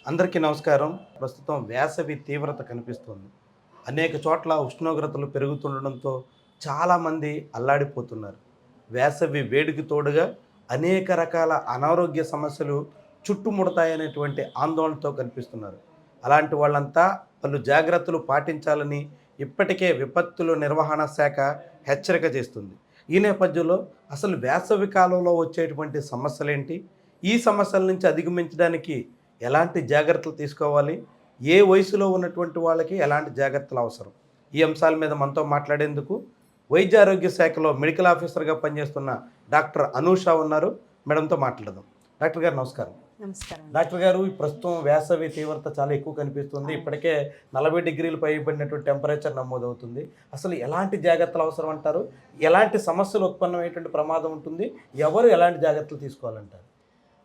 అందరికీ నమస్కారం. ప్రస్తుతం వేసవి తీవ్రత కనిపిస్తుంది. అనేక చోట్ల ఉష్ణోగ్రతలు పెరుగుతుండడంతో చాలామంది అల్లాడిపోతున్నారు. వేసవి వేడికి తోడుగా అనేక రకాల అనారోగ్య సమస్యలు చుట్టుముడతాయనేటువంటి ఆందోళనతో కనిపిస్తున్నారు. అలాంటి వాళ్ళంతా పలు జాగ్రత్తలు పాటించాలని ఇప్పటికే విపత్తుల నిర్వహణ శాఖ హెచ్చరిక చేస్తుంది. ఈ నేపథ్యంలో అసలు వేసవి కాలంలో వచ్చేటువంటి సమస్యలేంటి? ఈ సమస్యల నుంచి అధిగమించడానికి ఎలాంటి జాగ్రత్తలు తీసుకోవాలి? ఏ వయసులో ఉన్నటువంటి వాళ్ళకి ఎలాంటి జాగ్రత్తలు అవసరం? ఈ అంశాల మీద మనతో మాట్లాడేందుకు వైద్య ఆరోగ్య శాఖలో మెడికల్ ఆఫీసర్‌గా పనిచేస్తున్న డాక్టర్ అనూష ఉన్నారు. మేడంతో మాట్లాడదాం. డాక్టర్ గారు నమస్కారం. నమస్కారం అండి. డాక్టర్ గారు, ఈ ప్రస్తుతం వేసవి తీవ్రత చాలా ఎక్కువ కనిపిస్తుంది. ఇప్పటికే 40 డిగ్రీలు పైబడినటువంటి టెంపరేచర్ నమోదవుతుంది. అసలు ఎలాంటి జాగ్రత్తలు అవసరం అంటారు? ఎలాంటి సమస్యలు ఉత్పన్నమయ్యేటువంటి ప్రమాదం ఉంటుంది? ఎవరు ఎలాంటి జాగ్రత్తలు తీసుకోవాలంటారు?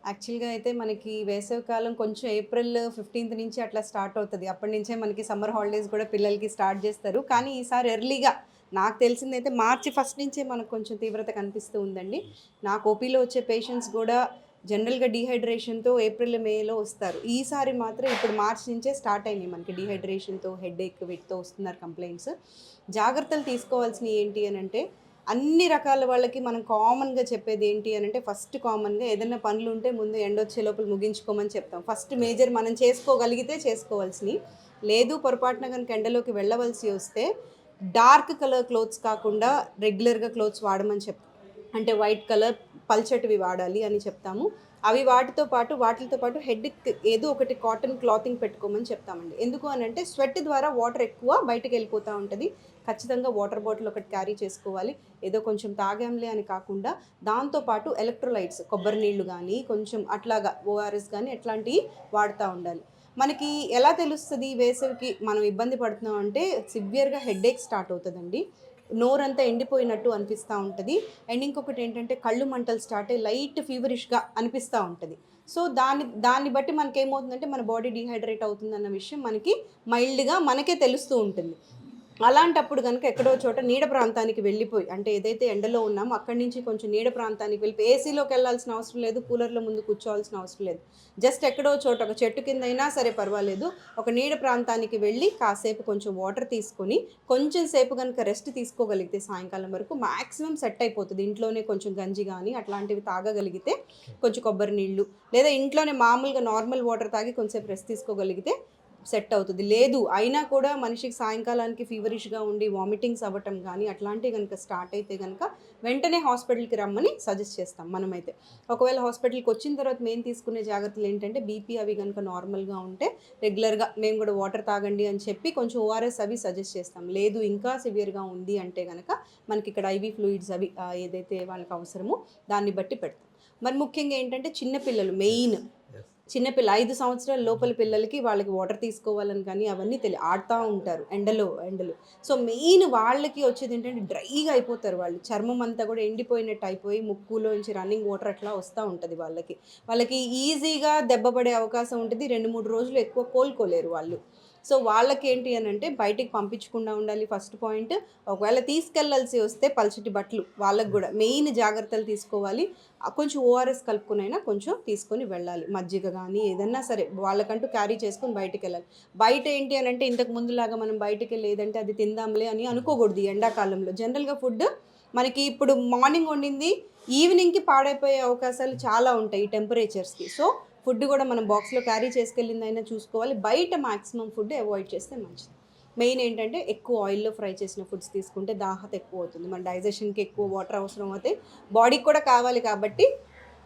యాక్చువల్గా అయితే మనకి వేసవికాలం కొంచెం ఏప్రిల్ 15th నుంచి అట్లా స్టార్ట్ అవుతుంది. అప్పటి నుంచే మనకి సమ్మర్ హాలిడేస్ కూడా పిల్లలకి స్టార్ట్ చేస్తారు. కానీ ఈసారి ఎర్లీగా నాకు తెలిసిందైతే మార్చి 1 నుంచే మనకు కొంచెం తీవ్రత కనిపిస్తూ ఉందండి. నాకు ఓపీలో వచ్చే పేషెంట్స్ కూడా జనరల్గా డీహైడ్రేషన్తో ఏప్రిల్ మేలో వస్తారు. ఈసారి మాత్రం ఇప్పుడు మార్చి నుంచే స్టార్ట్ అయినాయి మనకి డీహైడ్రేషన్తో, హెడేక్ వీటితో వస్తున్నారు కంప్లైంట్స్. జాగ్రత్తలు తీసుకోవాల్సినవి ఏంటి అని అంటే, అన్ని రకాల వాళ్ళకి మనం కామన్గా చెప్పేది ఏంటి అని అంటే, ఫస్ట్ కామన్గా ఏదైనా పనులు ఉంటే ముందు ఎండొచ్చే లోపల ముగించుకోమని చెప్తాం. ఫస్ట్ మేజర్ మనం చేసుకోగలిగితే చేసుకోవాల్సినవి. లేదు పొరపాటున కనుక ఎండలోకి వెళ్ళవలసి వస్తే డార్క్ కలర్ క్లోత్స్ కాకుండా రెగ్యులర్గా క్లోత్స్ వాడమని చెప్తాం. అంటే వైట్ కలర్ పల్చటివి వాడాలి అని చెప్తాము. అవి వాటితో పాటు హెడ్కి ఏదో ఒకటి కాటన్ క్లాతింగ్ పెట్టుకోమని చెప్తామండి. ఎందుకు అని అంటే స్వెట్ ద్వారా వాటర్ ఎక్కువ బయటకు వెళ్ళిపోతూ ఉంటుంది. ఖచ్చితంగా వాటర్ బాటిల్ ఒకటి క్యారీ చేసుకోవాలి. ఏదో కొంచెం తాగాంలే అని కాకుండా దాంతోపాటు ఎలక్ట్రోలైట్స్, కొబ్బరి నీళ్ళు కానీ కొంచెం అట్లాగా ఓఆర్ఎస్ కానీ ఎట్లాంటివి వాడుతూ ఉండాలి. మనకి ఎలా తెలుస్తుంది వేసవికి మనం ఇబ్బంది పడుతున్నాం అంటే, సివియర్గా హెడేక్ స్టార్ట్ అవుతుందండి. నోరంతా ఎండిపోయినట్టు అనిపిస్తూ ఉంటుంది. అండ్ ఇంకొకటి ఏంటంటే కళ్ళు మంటలు స్టార్ట్ అయ్యి లైట్ ఫీవరిష్గా అనిపిస్తూ ఉంటుంది. సో దాన్ని బట్టి మనకేమవుతుందంటే మన బాడీ డీహైడ్రేట్ అవుతుందన్న విషయం మనకి మైల్డ్గా మనకే తెలుస్తూ ఉంటుంది. అలాంటప్పుడు కనుక ఎక్కడో చోట నీడ ప్రాంతానికి వెళ్ళిపోయి, అంటే ఏదైతే ఎండలో ఉన్నామో అక్కడి నుంచి కొంచెం నీడ ప్రాంతానికి వెళ్ళిపోయి, ఏసీలోకి వెళ్ళాల్సిన అవసరం లేదు, కూలర్ల ముందు కూర్చోవాల్సిన అవసరం లేదు. జస్ట్ ఎక్కడో చోట ఒక చెట్టు కింద అయినా సరే పర్వాలేదు, ఒక నీడ ప్రాంతానికి వెళ్ళి కాసేపు కొంచెం వాటర్ తీసుకొని కొంచెం సేపు కనుక రెస్ట్ తీసుకోగలిగితే సాయంకాలం వరకు మ్యాక్సిమం సెట్ అయిపోతుంది. ఇంట్లోనే కొంచెం గంజి కానీ అట్లాంటివి తాగగలిగితే, కొంచెం కొబ్బరి నీళ్ళు లేదా ఇంట్లోనే మామూలుగా నార్మల్ వాటర్ తాగి కొంచెంసేపు రెస్ట్ తీసుకోగలిగితే సెట్ అవుతుంది. లేదు అయినా కూడా మనిషికి సాయంకాలానికి ఫీవరిష్గా ఉండి వామిటింగ్స్ అవ్వటం కానీ అట్లాంటివి కనుక స్టార్ట్ అయితే కనుక వెంటనే హాస్పిటల్కి రమ్మని సజెస్ట్ చేస్తాం మనమైతే. ఒకవేళ హాస్పిటల్కి వచ్చిన తర్వాత మేము తీసుకునే జాగ్రత్తలు ఏంటంటే, బీపీ అవి కనుక నార్మల్గా ఉంటే రెగ్యులర్గా మేము కూడా వాటర్ తాగండి అని చెప్పి కొంచెం ఓఆర్ఎస్ అవి సజెస్ట్ చేస్తాం. లేదు ఇంకా సివియర్గా ఉంది అంటే కనుక మనకి ఇక్కడ ఐవీ ఫ్లూయిడ్స్ అవి ఏదైతే వాళ్ళకి అవసరమో దాన్ని బట్టి పెడతాం. మరి ముఖ్యంగా ఏంటంటే చిన్నపిల్లలు మెయిన్, చిన్నపిల్ల 5 సంవత్సరాల లోపల పిల్లలకి వాళ్ళకి వాటర్ తీసుకోవాలని కానీ అవన్నీ ఆడుతూ ఉంటారు ఎండలో. సో మెయిన్ వాళ్ళకి వచ్చేది ఏంటంటే డ్రైగా అయిపోతారు వాళ్ళు. చర్మం అంతా కూడా ఎండిపోయినట్టు అయిపోయి ముక్కులోంచి రన్నింగ్ వాటర్ అట్లా వస్తూ ఉంటుంది వాళ్ళకి ఈజీగా దెబ్బ పడే అవకాశం ఉంటుంది. 2-3 రోజులు ఎక్కువ కోలుకోలేరు వాళ్ళు. సో వాళ్ళకి ఏంటి అని అంటే బయటికి పంపించకుండా ఉండాలి ఫస్ట్ పాయింట్. ఒకవేళ తీసుకెళ్లాల్సి వస్తే పల్చటి బట్టలు వాళ్ళకి కూడా మెయిన్ జాగ్రత్తలు తీసుకోవాలి. కొంచెం ఓఆర్ఎస్ కలుపుకునైనా కొంచెం తీసుకొని వెళ్ళాలి. మజ్జిగ కానీ ఏదన్నా సరే వాళ్ళకంటూ క్యారీ చేసుకొని బయటికి వెళ్ళాలి. బయట ఏంటి అని అంటే ఇంతకు ముందులాగా మనం బయటికి లేదంటే అది తిందాంలే అని అనుకోకూడదు. ఈ ఎండాకాలంలో జనరల్గా ఫుడ్ మనకి ఇప్పుడు మార్నింగ్ వండింది ఈవినింగ్కి పాడైపోయే అవకాశాలు చాలా ఉంటాయి ఈ టెంపరేచర్స్కి. సో ఫుడ్ కూడా మనం బాక్స్లో క్యారీ చేసుకెళ్ళిందైనా చూసుకోవాలి. బయట మ్యాక్సిమం ఫుడ్ అవాయిడ్ చేస్తే మంచిది. మెయిన్ ఏంటంటే ఎక్కువ ఆయిల్లో ఫ్రై చేసిన ఫుడ్స్ తీసుకుంటే దాహత ఎక్కువ అవుతుంది. మన డైజెషన్కి ఎక్కువ వాటర్ అవసరం అవుతాయి, బాడీకి కూడా కావాలి. కాబట్టి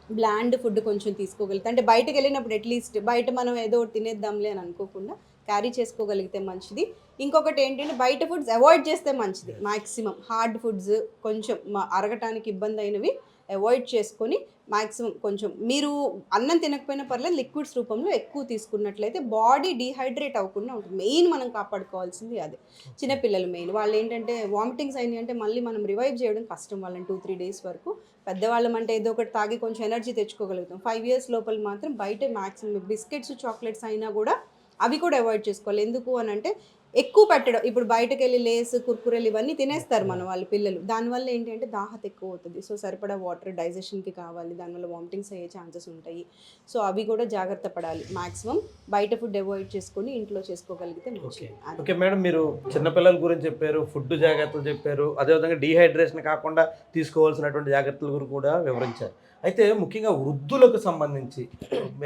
బ్లాండ్ ఫుడ్ కొంచెం తీసుకోగలుగుతాం. అంటే బయటకు వెళ్ళినప్పుడు అట్లీస్ట్ బయట మనం ఏదో ఒకటి తినేద్దాంలే అని అనుకోకుండా క్యారీ చేసుకోగలిగితే మంచిది. ఇంకొకటి ఏంటంటే బయట ఫుడ్స్ అవాయిడ్ చేస్తే మంచిది. మ్యాక్సిమం హార్డ్ ఫుడ్స్ కొంచెం అరగటానికి ఇబ్బంది అయినవి అవాయిడ్ చేసుకొని మ్యాక్సిమం కొంచెం మీరు అన్నం తినకపోయినా పర్లేదు లిక్విడ్స్ రూపంలో ఎక్కువ తీసుకున్నట్లయితే బాడీ డీహైడ్రేట్ అవ్వకుండా ఉంటుంది. మెయిన్ మనం కాపాడుకోవాల్సింది అదే. చిన్నపిల్లలు మెయిన్ వాళ్ళు ఏంటంటే వామిటింగ్స్ అయినాయి అంటే మళ్ళీ మనం రివైవ్ చేయడం కష్టం వాళ్ళని 2-3 డేస్ వరకు. పెద్దవాళ్ళం అంటే ఏదో ఒకటి తాగి కొంచెం ఎనర్జీ తెచ్చుకోగలుగుతాం. 5 years లోపల మాత్రం బయట మ్యాక్సిమం బిస్కెట్స్ చాక్లెట్స్ అయినా కూడా అవి కూడా అవాయిడ్ చేసుకోవాలి. ఎందుకు అని అంటే ఎక్కువ పెట్టడం. ఇప్పుడు బయటకెళ్ళి లేస్, కుర్కురేలు ఇవన్నీ తినేస్తారు మన వాళ్ళు పిల్లలు. దానివల్ల ఏంటి అంటే దాహత ఎక్కువ అవుతది. సో, సరిపడా వాటర్ డైజెషన్‌కి కావాలి. దానివల్ల వామిటింగ్స్ అయ్యే ఛాన్సెస్ ఉంటాయి. సో, అవి కూడా జాగ్రత్త పడాలి. మాక్సిమం బయట ఫుడ్ అవాయిడ్ చేసుకొని ఇంట్లో చేసుకోగలిగితే ఓకే. మంచిది. అది. ఓకే మేడం, మీరు చిన్నపిల్లల గురించి చెప్పారు, ఫుడ్ జాగ్రత్తలు చెప్పారు, అదేవిధంగా డీహైడ్రేషన్ కాకుండా తీసుకోవాల్సినటువంటి జాగ్రత్తల గురించి కూడా వివరించారు. అయితే ముఖ్యంగా వృద్ధులకు సంబంధించి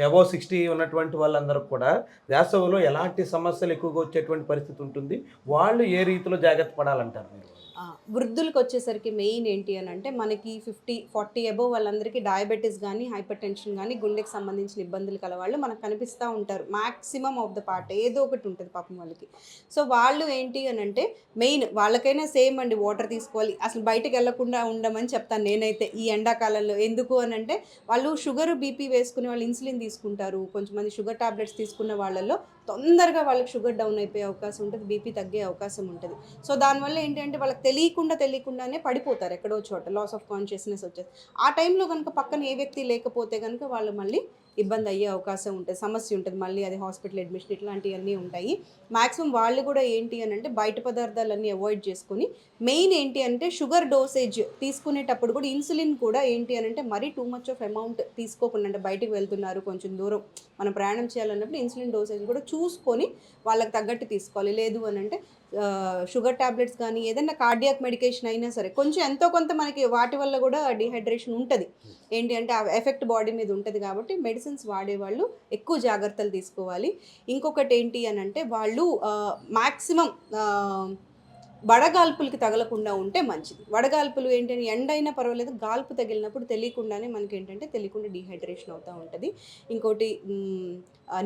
అబోవ్ 60 ఉన్నటువంటి వాళ్ళందరూ కూడా వేసవిలో ఎలాంటి సమస్యలు ఎక్కువగా వచ్చేటువంటి పరిస్థితి ఉంటుంది? వాళ్ళు ఏ రీతిలో జాగ్రత్త పడాలంటారు మీరు? ఆ! వృద్ధులకొచ్చేసరికి మెయిన్ ఏంటి అనంటే, మనకి 50, 40 అబోవ్ వాళ్ళందరికీ డయాబెటిస్ గానీ, హైపర్ టెన్షన్ గానీ, గుండెకి సంబంధించిన ఇబ్బందులు కలవాళ్ళు మనకు కనిపిస్తా ఉంటారు. మాక్సిమమ్ ఆఫ్ ద పార్ట్ ఏదో ఒకటి ఉంటది పాపం వాళ్ళకి. సో, వాళ్ళు ఏంటి అనంటే, మెయిన్ వాళ్ళకైనా సేమ్ అండి వాటర్ తీసుకోవాలి. అసలు బయటకెళ్ళకుండా ఉండమని చెప్తాను నేనైతే ఈ ఎండాకాలంలో. ఎందుకు అనంటే, వాళ్ళు షుగరు, బీపీ వేసుకునే వాళ్ళు ఇన్సులిన్ తీసుకుంటారు. కొంచెంమంది షుగర్ టాబ్లెట్స్ తీసుకున్న వాళ్ళలో తొందరగా వాళ్ళకి షుగర్ డౌన్ అయిపోయే అవకాశం ఉంటది. బీపీ తగ్గే అవకాశం ఉంటది. సో, దానివల్ల ఏంటంటే వాళ్ళకి తెలియకుండానే పడిపోతారు ఎక్కడో చోట. లాస్ ఆఫ్ కాన్షియస్‌నెస్ వచ్చేసి. ఆ టైంలో గనుక పక్కన ఏ వ్యక్తి లేకపోతే గనుక వాళ్ళు మళ్ళీ ఇబ్బంది అయ్యే అవకాశం ఉంటది. సమస్య ఉంటది. మళ్ళీ అది హాస్పిటల్ అడ్మిషన్ ఇట్లాంటియన్నీ ఉంటాయి. మాక్సిమం వాళ్ళు కూడా ఏంటి అనంటే బయట పదార్థాలన్నీ అవాయిడ్ చేసుకొని, మెయిన్ ఏంటి అంటే షుగర్ డోసేజ్ తీసుకునేటప్పుడు కూడా ఇన్సులిన్ కూడా ఏంటి అనంటే మరీ టూ మచ్ ఆఫ్ అమౌంట్ తీసుకోకుండా, అంటే బయటికి వెళ్తున్నారు కొంచెం దూరం మనం ప్రయాణం చేయాలన్నప్పుడు ఇన్సులిన్ డోసేజ్ కూడా చూసుకొని వాళ్ళకి తగ్గట్టు తీసుకోవాలి. లేదు అనంటే షుగర్ టాబ్లెట్స్ కానీ ఏదైనా కార్డియాక్ మెడికేషన్ అయినా సరే కొంచెం ఎంతో కొంత మనకి వాటి వల్ల కూడా డీహైడ్రేషన్ ఉంటది. ఏంటి అంటే ఆ ఎఫెక్ట్ బాడీ మీద ఉంటది కాబట్టి మెడిసిన్స్ వాడేవాళ్ళు ఎక్కువ జాగ్రత్తలు తీసుకోవాలి. ఇంకొకటి ఏంటి అనంటే వాళ్ళు మాక్సిమం వడగాల్పులకి తగలకుండా ఉంటే మంచిది. వడగాల్పులు ఏంటంటే ఎండైనా పర్వాలేదు, గాల్పు తగిలినప్పుడు తెలియకుండానే మనకేంటంటే తెలియకుండా డీహైడ్రేషన్ అవుతా ఉంటది. ఇంకోటి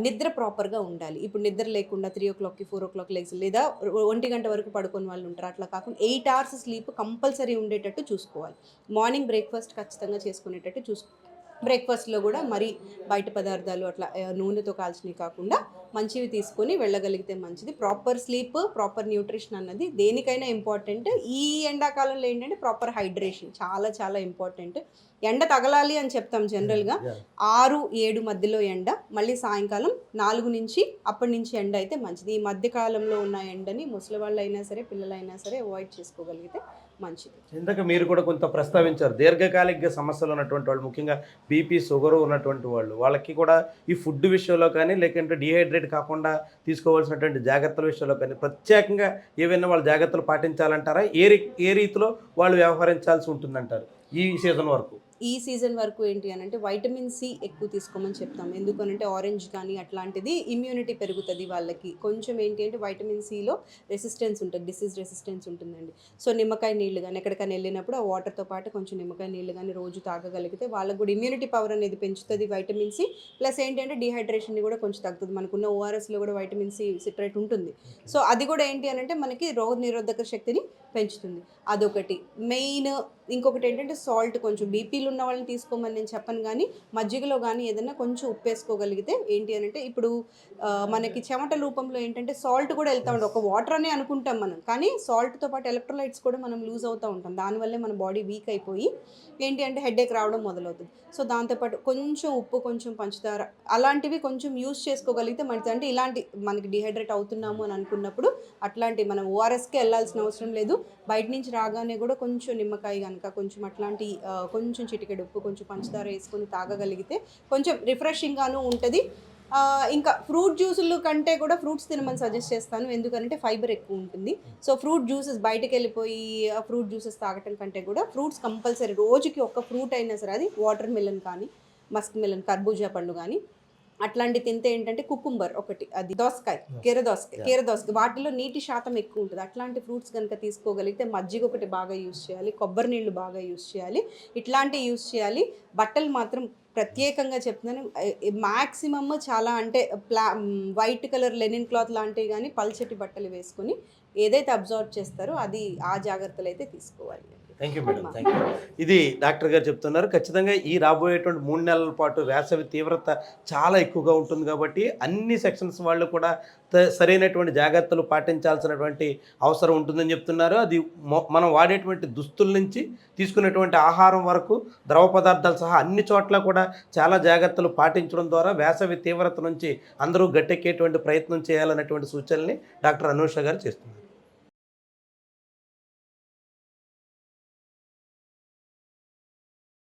నిద్ర ప్రాపర్‌గా ఉండాలి. ఇప్పుడు నిద్ర లేకుండా 3:00కి, 4:00 లెగిసి లేదా 1 గంట వరకు పడుకునే వాళ్ళు ఉంటారు. అట్లా కాకుండా 8 అవర్స్ స్లీప్ కంపల్సరీ ఉండేటట్టు చూసుకోవాలి. మార్నింగ్ బ్రేక్‌ఫాస్ట్ ఖచ్చితంగా చేసుకునేటట్టు బ్రేక్‌ఫాస్ట్‌లో గూడా మరీ బయట పదార్థాలు అట్లా నూనెతో కాల్చినవి కాకుండా మంచివి తీసుకొని వెళ్ళగలిగితే మంచిది. ప్రాపర్ స్లీప్, ప్రాపర్ న్యూట్రిషన్ అన్నది దేనికైనా ఇంపార్టెంట్. ఈ ఎండాకాలంలో ఏంటంటే ప్రాపర్ హైడ్రేషన్ చాలా చాలా ఇంపార్టెంట్. ఎండ తగలాలి అని చెప్తాం జనరల్‌గా. యాహ్! 6, 7 మధ్యలో ఎండ, మళ్ళీ సాయంకాలం 4 నుంచి అప్పటి నుంచి ఎండ అయితే మంచిది. ఈ మధ్య కాలంలో ఉన్న ఎండని ముసలివాళ్ళైనా సరే, పిల్లలైనా సరే అవాయిడ్ చేసుకోగలిగితే మంచిది. ఇందాక మీరు కూడా కొంత ప్రస్తావించారు. దీర్ఘకాలిక సమస్యలు ఉన్నటువంటి వాళ్ళు, ముఖ్యంగా బీపీ, షుగరు ఉన్నటువంటి వాళ్ళు, వాళ్ళకి కూడా ఈ ఫుడ్ విషయంలో కానీ, లేకంటే డీహైడ్రేట్ కాకుండా తీసుకోవాల్సినటువంటి జాగ్రత్తల విషయంలో కానీ, ప్రత్యేకంగా ఏవైనా వాళ్ళు జాగ్రత్తలు పాటించాలంటారా? ఏ రీతిలో వాళ్ళు వ్యవహరించాల్సి ఉంటుందంటారు ఈ సీజన్ వరకు? ఈ సీజన్ వరకు ఏంటి అనంటే వైటమిన్ సి ఎక్కువ తీసుకోమని చెప్తాం. ఎందుకనంటే ఆరెంజ్ కానీ అట్లాంటిది ఇమ్యూనిటీ పెరుగుతది వాళ్ళకి. కొంచెం ఏంటి అంటే వైటమిన్ సిలో రెసిస్టెన్స్ ఉంటది. డిసీజ్ రెసిస్టెన్స్ ఉంటుందండి. సో, నిమ్మకాయ నీళ్ళు గానీ ఎక్కడికైనా వెళ్ళినప్పుడు ఆ వాటర్‌తో పాటు కొంచెం నిమ్మకాయ నీళ్ళు గానీ రోజు తాగగలిగితే వాళ్ళకి కూడా ఇమ్యూనిటీ పవర్ అనేది పెంచుతది వైటమిన్ సి. ప్లస్ ఏంటంటే డీహైడ్రేషన్‌ని కూడా కొంచెం తగ్గుతది. మనకున్న ఓఆర్ఎస్‌లో కూడా వైటమిన్ సి సిట్రేట్ ఉంటుంది. సో, అది కూడా ఏంటి అనంటే మనకి రోగనిరోధక శక్తిని పెంచుతుంది. అదొకటి. మెయిన్ ఇంకొకటి ఏంటంటే సాల్ట్ కొంచెం బీపీలు ఉన్న వాళ్ళని తీసుకోమని నేను చెప్పను గానీ, మజ్జిగలో గానీ ఏదన్నా కొంచెం ఉప్పేసుకోగలిగితే ఏంటి అనంటే ఇప్పుడు మనకి చెమట రూపంలో ఏంటంటే సాల్ట్ కూడా ఎళ్తా ఉంటది. ఒక వాటర్ అనే అనుకుంటాం మనం. కానీ సాల్ట్‌తో పాటు ఎలక్ట్రోలైట్స్ కూడా మనం లూజ్ అవుతా ఉంటాం. దానివల్లే మన బాడీ వీక్ అయిపోయి ఏంటి అంటే హెడేక్ రావడం మొదలవుతది. సో, దాంతో పాటు కొంచెం ఉప్పు, కొంచెం పంచదార అలాంటివి కొంచెం యూజ్ చేసుకోగలిగితే మంచిది. అంటే ఇలాంటి మనకి డీహైడ్రేట్ అవుతున్నాము అని అనుకున్నప్పుడు అట్లాంటి మనం ఓఆర్ఎస్‌కే ఎళ్ళాల్సిన అవసరం లేదు. బయట నుంచి రాగానే కూడా కొంచెం నిమ్మకాయ గనక కొంచెం అట్లాంటి కొంచెం చిటికెడు ఉప్పు, కొంచెం పంచదార యేసుకొని తాగగలిగితే కొంచెం రిఫ్రెషింగ్‌గాను ఉంటది. ఇంకా ఫ్రూట్ జ్యూసులు కంటే కూడా ఫ్రూట్స్ తినమని సజెస్ట్ చేస్తాను. ఎందుకనంటే ఫైబర్ ఎక్కువ ఉంటుంది. సో, ఫ్రూట్ జ్యూసెస్ బయటకెళ్ళిపోయి ఫ్రూట్ జ్యూసెస్ తాగటం కంటే కూడా ఫ్రూట్స్ కంపల్సరీ రోజుకి ఒక్క ఫ్రూట్ అయినా సరే, అది వాటర్ మిలన్ కానీ, మస్క్ మిలన్, కర్బూజా పండు గానీ అట్లాంటివి తింటే ఏంటంటే కుకుంబర్ ఒకటి, అది దోసకాయ, కీర దోసకాయ వాటిలో నీటి శాతం ఎక్కువ ఉంటది. అట్లాంటి ఫ్రూట్స్ గనుక తీసుకోగలిగితే మజ్జిగ ఒకటి బాగా యూజ్ చేయాలి. కొబ్బరి నీళ్ళు బాగా యూజ్ చేయాలి. ఇట్లాంటివి యూజ్ చేయాలి. బట్టలు మాత్రం ప్రత్యేకంగా చెప్తున్నాను. మాక్సిమమ్ చాలా అంటే వైట్ కలర్ లెనిన్ క్లాత్ లాంటివి గానీ పల్చటి బట్టలు వేసుకొని ఏదైతే అబ్జార్బ్ చేస్తారో అది ఆ జాగ్రత్తలైతే తీసుకోవాలి. Thank you madam, thank you. ఇది డాక్టర్ గారు చెప్తున్నారు. ఖచ్చితంగా ఈ రాబోయేటువంటి 3 నెలల పాటు వేసవి తీవ్రత చాలా ఎక్కువగా ఉంటుంది కాబట్టి అన్ని సెక్షన్స్ వాళ్ళు కూడా సరైనటువంటి జాగ్రత్తలు పాటించాల్సినటువంటి అవసరం ఉంటుందని చెప్తున్నారు. అది మనం వాడేటువంటి దుస్తుల నుంచి తీసుకునేటువంటి ఆహారం వరకు ద్రవ పదార్థాలు సహా అన్ని చోట్ల కూడా చాలా జాగ్రత్తలు పాటించడం ద్వారా వేసవి తీవ్రత నుంచి అందరూ గట్టెక్కేటువంటి ప్రయత్నం చేయాలనేటువంటి సూచనల్ని డాక్టర్ అనూష గారు చేస్తున్నారు.